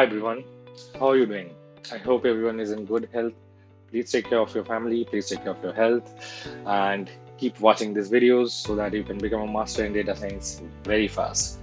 Hi everyone, how are you doing? I hope everyone is in good health. Please take care of your family, please take care of your health, and keep watching these videos so that you can become a master in data science very fast.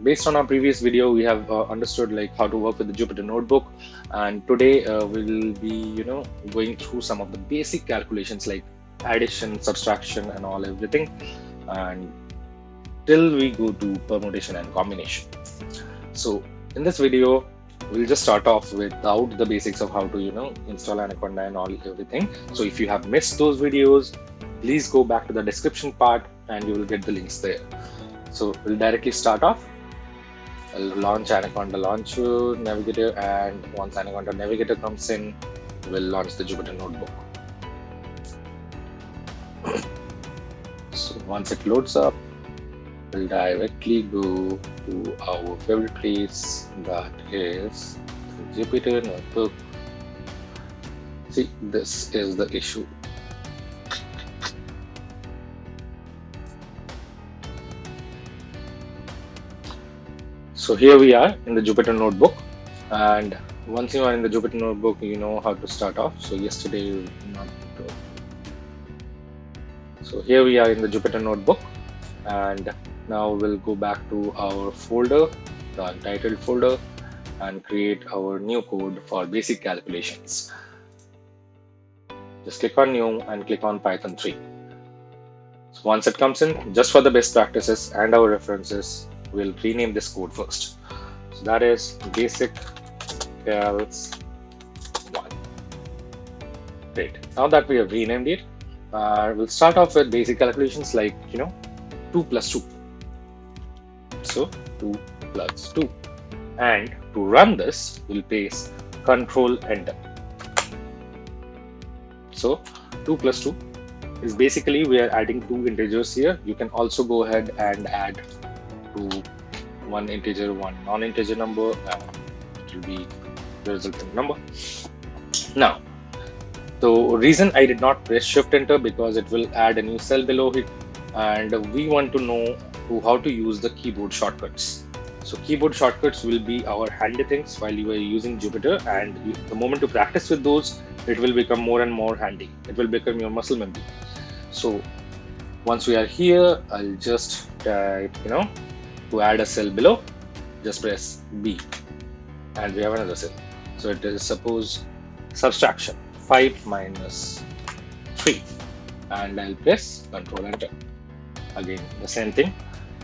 Based on our previous video, we have understood like how to work with the Jupyter Notebook, and today we'll be, going through some of the basic calculations like addition, subtraction, and all everything, and till we go to permutation and combination. So in this video, we'll just start off without the basics of how to, install Anaconda and all everything. So if you have missed those videos, please go back to the description part and you will get the links there. So we'll directly start off. I'll launch Anaconda Launcher Navigator, and once Anaconda Navigator comes in, we'll launch the Jupyter Notebook. So once it loads up, we'll directly go to our favorite place, that is the Jupyter Notebook. See, this is the issue. So here we are in the Jupyter Notebook, and once you are in the Jupyter Notebook, you know how to start off. So yesterday, so here we are in the Jupyter Notebook, and now we'll go back to our folder, the untitled folder, and create our new code for basic calculations. Just click on new and click on Python 3. So once it comes in, just for the best practices and our references, we'll rename this code first. So that is basic calcs 1. Great. Now that we have renamed it, we'll start off with basic calculations like, 2 plus 2. So 2 plus 2. And to run this, we'll paste Control Enter. So 2 plus 2 is basically we are adding 2 integers here. You can also go ahead and add to 1 integer, 1 non-integer number, and it will be the resultant number. Now, the reason I did not press Shift Enter because it will add a new cell below it, and we want to know how to use the keyboard shortcuts. So keyboard shortcuts will be our handy things while you are using Jupyter, and the moment you practice with those, it will become more and more handy. It will become your muscle memory. So once we are here, I'll just type, to add a cell below, just press B, and we have another cell. So it is suppose subtraction 5 minus 3, and I'll press Control Enter. Again, the same thing.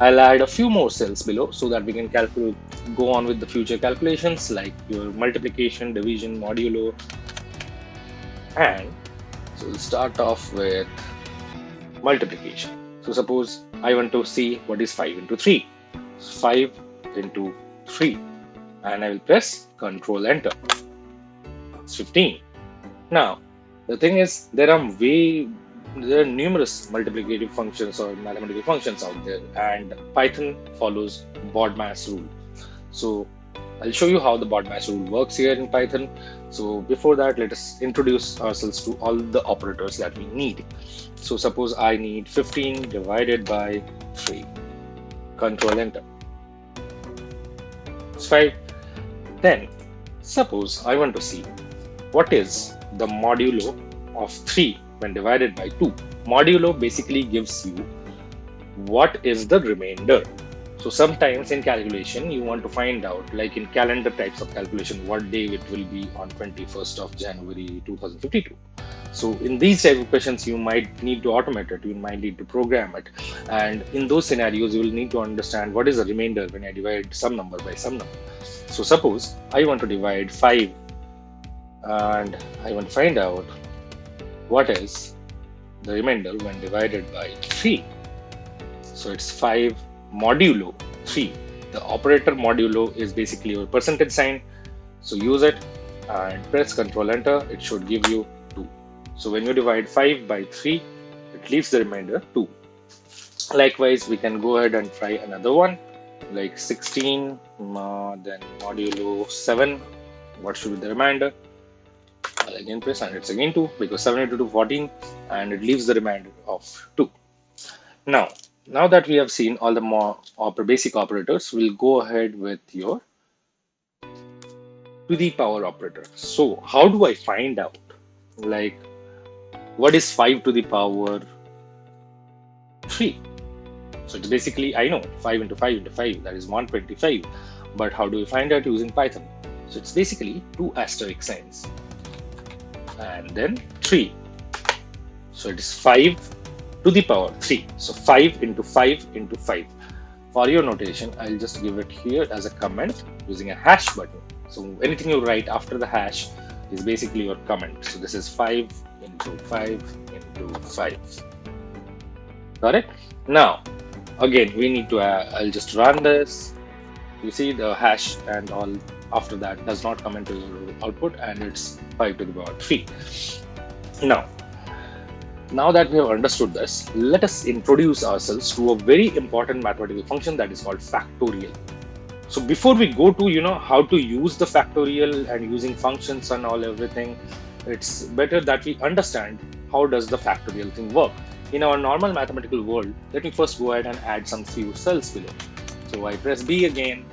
I'll add a few more cells below so that we can go on with the future calculations like your multiplication, division, modulo. And so we'll start off with multiplication. So suppose I want to see what is 5 into 3. 5 into 3, and I will press Control Enter. It's 15. Now, the thing is, there are numerous multiplicative functions or mathematical functions out there, and Python follows BODMAS rule. So I'll show you how the BODMAS rule works here in Python. So before that, let us introduce ourselves to all the operators that we need. So suppose I need 15 divided by 3. Control Enter. It's 5. Then suppose I want to see what is the modulo of 3 when divided by 2. Modulo basically gives you what is the remainder. So sometimes in calculation, you want to find out, like in calendar types of calculation, what day it will be on 21st of January 2052. So in these type of questions, you might need to automate it, you might need to program it. And in those scenarios, you will need to understand what is the remainder when I divide some number by some number. So suppose I want to divide 5 and I want to find out what is the remainder when divided by 3. So it's 5 modulo 3. The operator modulo is basically your percentage sign. So use it and press Control Enter. It should give you 2. So when you divide 5 by 3, it leaves the remainder 2. Likewise, we can go ahead and try another one like 16, then modulo 7. What should be the remainder? I'll again press, and it's again 2 because 7 into 2 14, and it leaves the remainder of 2. Now that we have seen all the basic operators, we'll go ahead with your to the power operator. So how do I find out, like, what is 5 to the power 3? So it's basically, I know 5 into 5 into 5, that is 125. But how do we find out using Python? So it's basically 2 asterisk signs and then 3. So it is 5 to the power 3. So 5 into 5 into 5. For your notation, I'll just give it here as a comment using a hash button. So anything you write after the hash is basically your comment. So this is 5 into 5 into 5. Got it? Now, again, we need to, I'll just run this. You see the hash and all after that does not come into your output, and it's 5 to the power 3. Now that we have understood this, let us introduce ourselves to a very important mathematical function that is called factorial. So before we go to, how to use the factorial and using functions and all everything, it's better that we understand how does the factorial thing work. In our normal mathematical world, let me first go ahead and add some few cells below. So I press B again,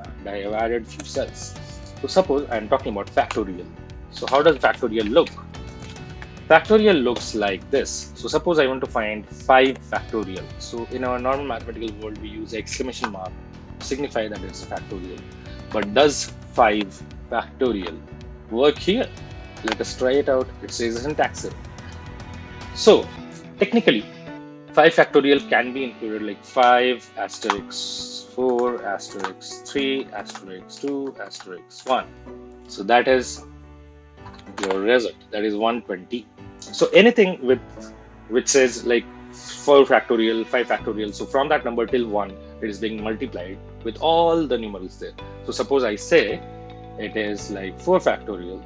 and I have added few cells. So suppose I'm talking about factorial. So how does factorial look? Factorial looks like this. So suppose I want to find 5 factorial. So in our normal mathematical world, we use exclamation mark to signify that it's a factorial. But does 5 factorial work here? Let us try it out. It says syntax error. So technically, 5 factorial can be included like 5 asterisk 4 asterisk 3 asterisk 2 asterisk 1. So that is your result. That is 120. So anything which says like 4 factorial, 5 factorial. So from that number till 1, it is being multiplied with all the numerals there. So suppose I say it is like 4 factorial.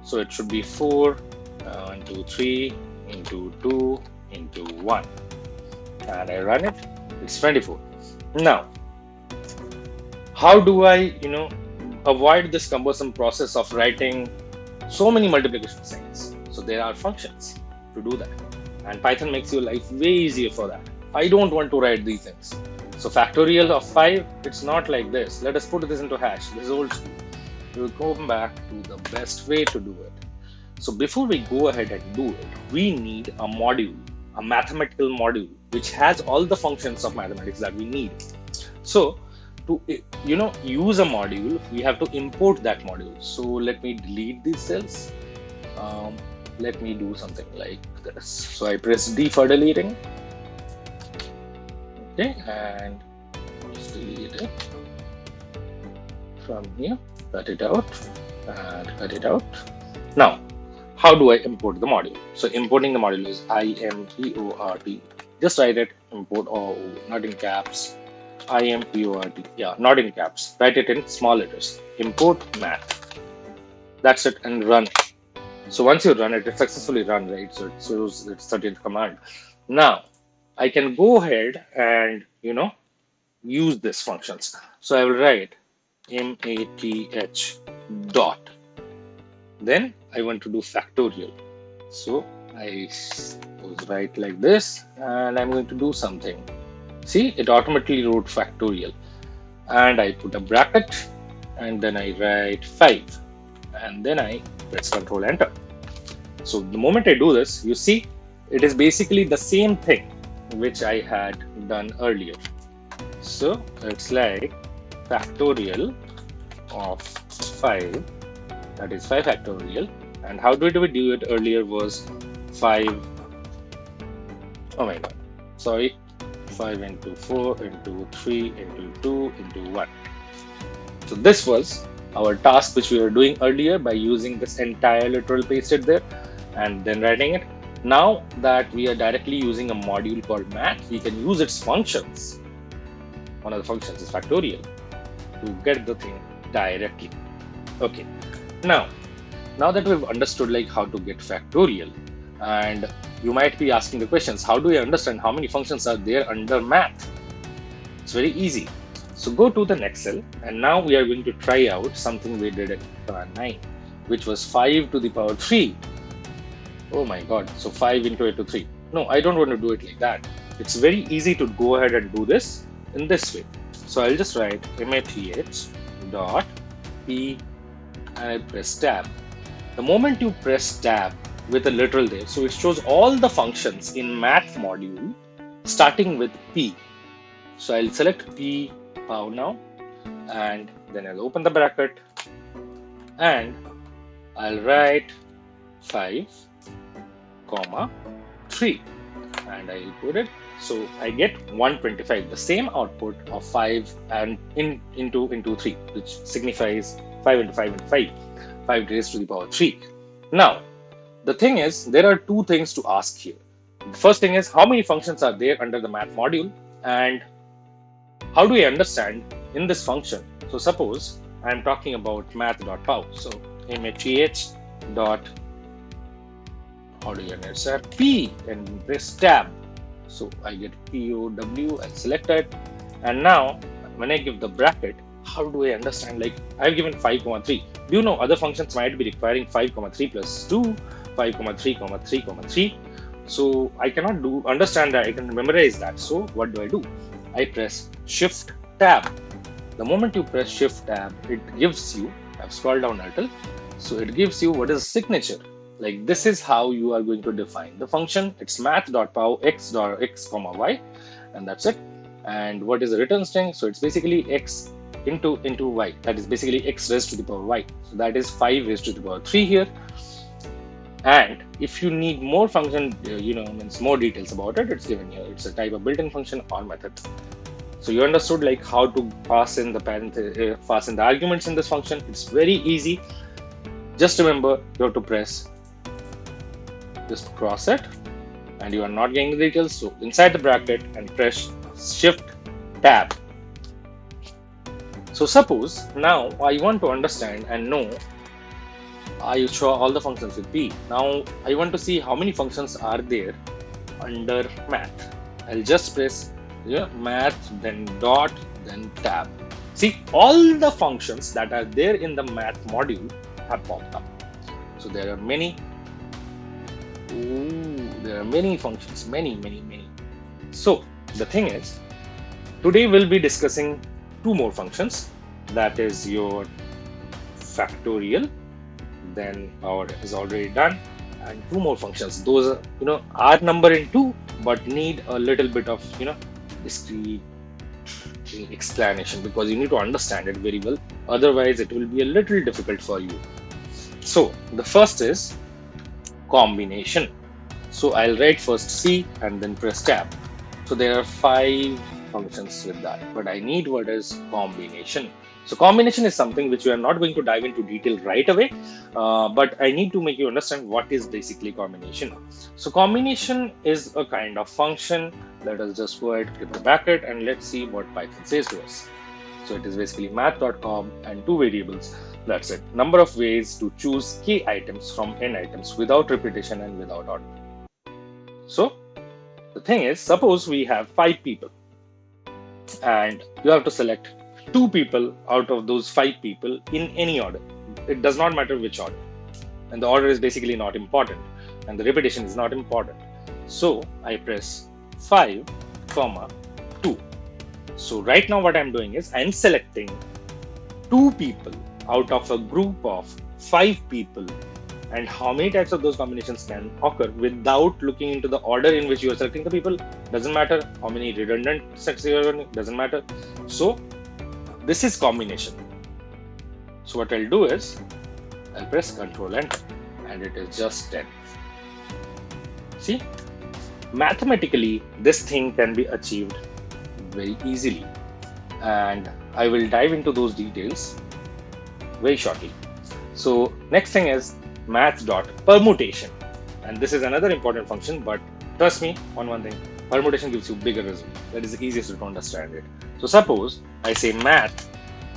So it should be 4 into 3 into 2 into 1. And I run it, it's 24. Now, how do I, avoid this cumbersome process of writing so many multiplication signs? So there are functions to do that. And Python makes your life way easier for that. I don't want to write these things. So factorial of 5, it's not like this. Let us put this into hash. This is old school. We'll go back to the best way to do it. So before we go ahead and do it, we need a module, a mathematical module, which has all the functions of mathematics that we need. So to use a module, we have to import that module. So let me delete these cells. Let me do something like this. So I press D for deleting. Okay, and just delete it from here. Cut it out and cut it out. Now, how do I import the module? So importing the module is import. Just write it, import, not in caps. import, yeah, not in caps. Write it in small letters. Import math. That's it, and run it. So once you run it, it's successfully run, right? So it shows its 30th command. Now I can go ahead and use these functions. So I will write math dot. Then I want to do factorial. So I write like this, and I'm going to do something. See, it automatically wrote factorial, and I put a bracket, and then I write 5, and then I press Control Enter. So the moment I do this, you see, it is basically the same thing which I had done earlier. So it's like factorial of 5, that is 5 factorial. And how did we do it earlier was 5, oh my god, sorry, 5 into 4 into 3 into 2 into 1. So this was our task which we were doing earlier by using this entire literal pasted there and then writing it. Now that we are directly using a module called math, we can use its functions. One of the functions is factorial to get the thing directly. Okay, now that we've understood like how to get factorial, and you might be asking the questions, how do I understand how many functions are there under math? It's very easy. So go to the next cell, and now we are going to try out something we did at 9, which was 5 to the power 3. Oh my god, so 5 into 8 to 3. No, I don't want to do it like that. It's very easy to go ahead and do this in this way. So I'll just write math dot p and I press tab. The moment you press tab with a literal there, so it shows all the functions in math module starting with P. So I'll select P pow now, and then I'll open the bracket and I'll write 5, 3, and I'll put it. So I get 125, the same output of 5 and into 3, which signifies 5 into 5 into 5, 5 raised to the power 3. Now, the thing is, there are two things to ask here. The first thing is, how many functions are there under the math module, and how do I understand in this function? So suppose I'm talking about math.pow. So math dot, how do you understand? P, and press tab. So I get POW, I select it. And now when I give the bracket, how do I understand? Like I've given 5, 3. Do you know other functions might be requiring 5, 3 plus 2, 5, 3, 3, 3. So I cannot understand that. I can memorize that. So what do? I press Shift Tab. The moment you press Shift Tab, it gives you, I've scrolled down a little, so it gives you what is a signature. Like this is how you are going to define the function. It's math.pow x, y, and that's it. And what is the return string? So it's basically x into y. That is basically x raised to the power y. So that is 5 raised to the power 3 here. And if you need more function, means more details about it, it's given here. It's a type of built-in function or method. So you understood like how to pass in the arguments in this function. It's very easy. Just remember, you have to press, just cross it, and you are not getting the details. So inside the bracket and press Shift Tab. So suppose now I want to understand and know, I show all the functions with P. Now I want to see how many functions are there under math. I'll just press math, then dot, then tab. See, all the functions that are there in the math module have popped up. So there are many. There are many functions, many. So the thing is, today we'll be discussing 2 more functions. That is your factorial, then power is already done, and 2 more functions. Those are number in 2, but need a little bit of discrete explanation, because you need to understand it very well. Otherwise, it will be a little difficult for you. So the first is combination. So I'll write first C and then press tab. So there are 5 functions with that, but I need what is combination. So combination is something which we are not going to dive into detail right away, but I need to make you understand what is basically combination. So combination is a kind of function. Let us just go ahead, click the bracket, and let's see what Python says to us. So it is basically math.com and 2 variables. That's it. Number of ways to choose k items from n items without repetition and without order. So the thing is, suppose we have 5 people and you have to select 2 people out of those 5 people in any order. It does not matter which order. And the order is basically not important. And the repetition is not important. So I press 5, 2. So right now what I'm doing is I'm selecting 2 people out of a group of 5 people, and how many types of those combinations can occur without looking into the order in which you are selecting the people. Doesn't matter how many redundant sets you are running, doesn't matter. So this is combination. So what I'll do is I'll press Ctrl Enter, and it is just 10. See, mathematically this thing can be achieved very easily, and I will dive into those details very shortly. So next thing is math.permutation, and this is another important function, but trust me on one thing, permutation gives you bigger result. That is the easiest way to understand it. So suppose I say math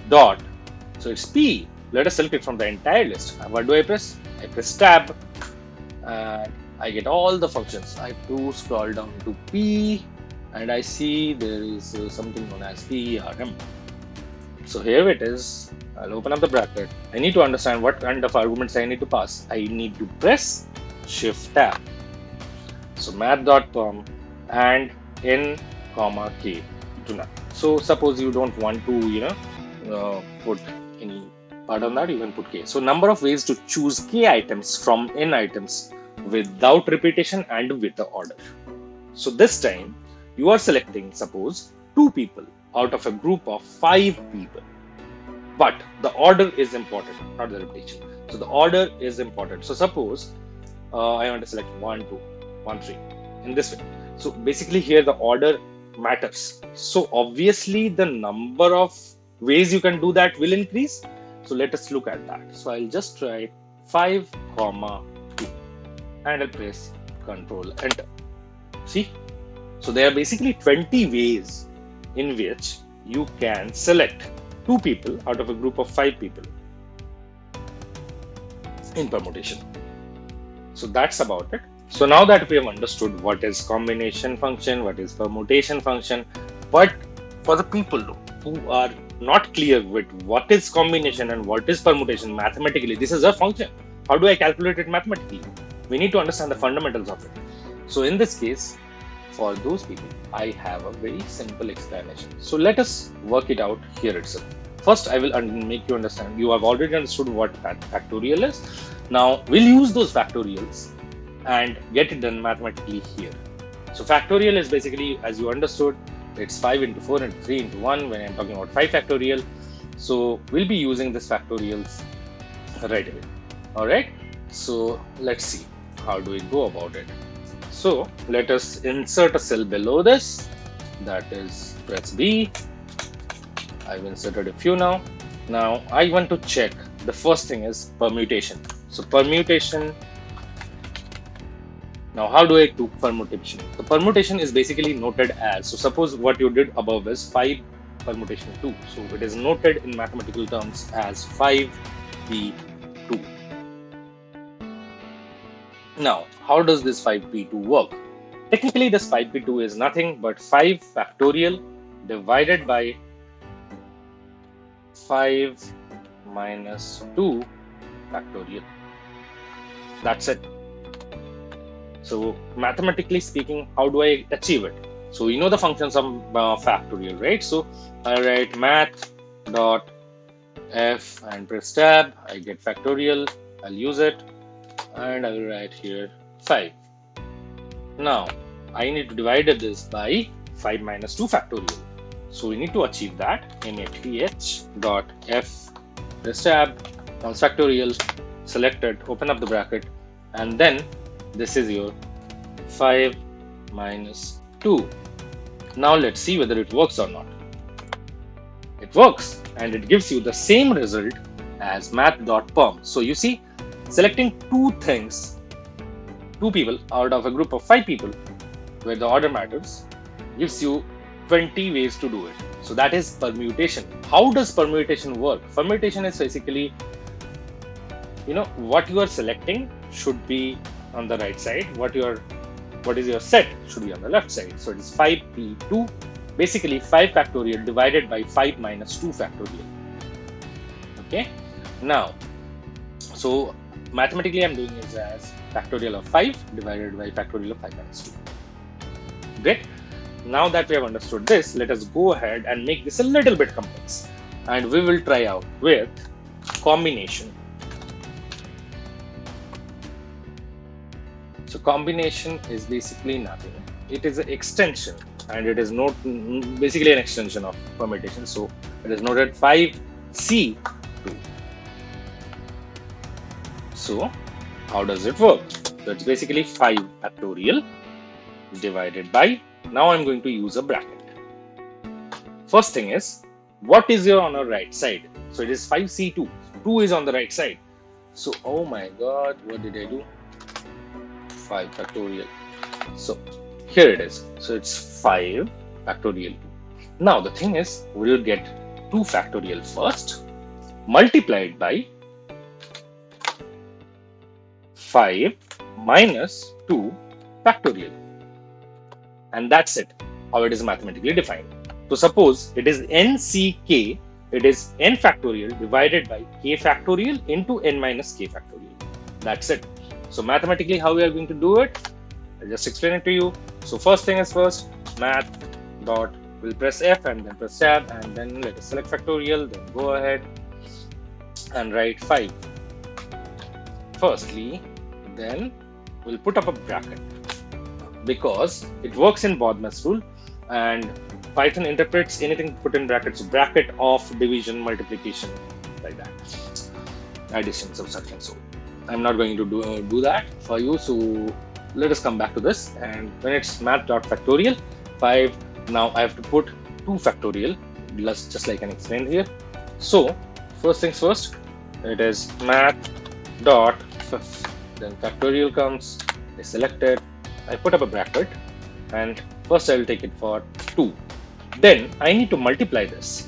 dot, so it's P. Let us select it from the entire list. What do I press? I press tab, and I get all the functions. I have to scroll down to P, and I see there is something known as PRM. So here it is. I'll open up the bracket. I need to understand what kind of arguments I need to pass. I need to press Shift Tab. So math.perm and n, k to none. So suppose you don't want to put any Apart on that, you can put k. So number of ways to choose k items from n items without repetition and with the order. So this time you are selecting, suppose, 2 people out of a group of 5 people. But the order is important, not the repetition. So the order is important. So suppose I want to select 1, 2, 1, 3 in this way. So basically here the order matters. So obviously the number of ways you can do that will increase. So let us look at that. So I'll just try 5, 2 and I'll press Control Enter. See? So there are basically 20 ways in which you can select 2 people out of a group of 5 people in permutation. So that's about it. So now that we have understood what is combination function, what is permutation function, but for the people who are not clear with what is combination and what is permutation mathematically, this is a function. How do I calculate it mathematically? We need to understand the fundamentals of it. So in this case, for those people, I have a very simple explanation. So let us work it out here itself. First, I will make you understand. You have already understood what factorial is. Now, we'll use those factorials and get it done mathematically here. So factorial is basically, as you understood, it's 5 into 4 into 3 into 1 when I'm talking about 5 factorial. So we'll be using this factorials right away. All right. So let's see. How do we go about it? So let us insert a cell below this. That is, press B. I've inserted a few now. Now I want to check. The first thing is permutation. So permutation. Now how do I do permutation? The permutation is basically noted as, so suppose what you did above is 5 permutation 2. So it is noted in mathematical terms as 5p2. Now, how does this 5p2 work? Technically, this 5p2 is nothing but 5 factorial divided by 5 minus 2 factorial. That's it. So mathematically speaking, how do I achieve it? So you know the functions of factorial, right? So I write math dot f and press tab. I get factorial. I'll use it. And I will write here 5. Now I need to divide this by 5 minus 2 factorial. So we need to achieve that in th dot f, press tab, now factorial, selected, open up the bracket, and then this is your 5 minus 2. Now let's see whether it works or not. It works, and it gives you the same result as math.perm. So you see, selecting 2 things, 2 people out of a group of 5 people, where the order matters, gives you 20 ways to do it. So that is permutation. How does permutation work? Permutation is basically, what you are selecting should be on the right side. What is your set should be on the left side. So it is 5p2, basically 5 factorial divided by 5 minus 2 factorial. Okay. Now, so mathematically I'm doing it as factorial of 5 divided by factorial of 5 minus 2. Great. Now that we have understood this, let us go ahead and make this a little bit complex, and we will try out with combination. So combination is basically nothing. It is an extension, and it is not basically an extension of permutation. So it is noted 5c2. So how does it work? So it's basically 5 factorial divided by, now I'm going to use a bracket. First thing is, what is your on the right side? So it is 5c2. 2 is on the right side. So, oh my God, what did I do? 5 factorial. So here it is. So it's 5 factorial 2. Now the thing is, we'll get 2 factorial first, multiplied by 5 minus 2 factorial. And that's it, how it is mathematically defined. So suppose it is nck, it is n factorial divided by k factorial into n minus k factorial. That's it. So mathematically, how we are going to do it? I'll just explain it to you. So first thing is first, math dot, we'll press F and then press tab, and then let us select factorial, then go ahead, and write 5 firstly, then we'll put up a bracket because it works in BODMAS rule, and Python interprets anything put in brackets, bracket of division, multiplication, like that, addition, subtraction. So I'm not going to do that for you. So let us come back to this. And when it's math.factorial 5, now I have to put 2 factorial, just like I explained here. So first things first, it is math.f, then factorial comes, I select it, I put up a bracket, and first I will take it for 2. Then I need to multiply this.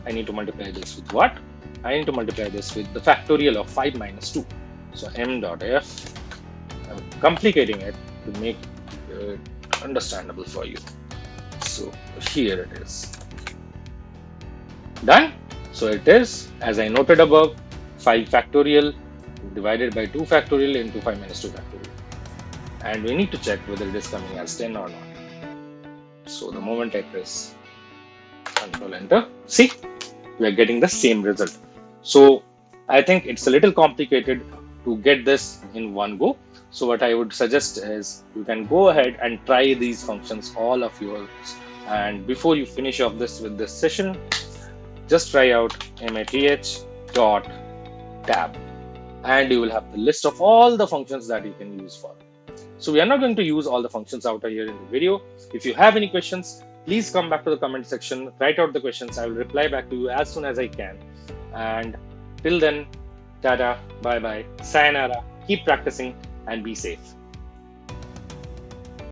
I need to multiply this with what? I need to multiply this with the factorial of 5 minus 2. So m.f, I'm complicating it to make it understandable for you. So here it is. Done. So it is, as I noted above, 5 factorial divided by 2 factorial into 5 minus 2 factorial. And we need to check whether it is coming as 10 or not. So the moment I press Control Enter, see, we are getting the same result. So I think it's a little complicated to get this in one go. So what I would suggest is you can go ahead and try these functions, all of yours. And before you finish off this with this session, just try out math.tab, and you will have the list of all the functions that you can use for. So we are not going to use all the functions out here in the video. If you have any questions, please come back to the comment section, write out the questions. I will reply back to you as soon as I can. And till then, tada, bye bye, sayonara, keep practicing and be safe.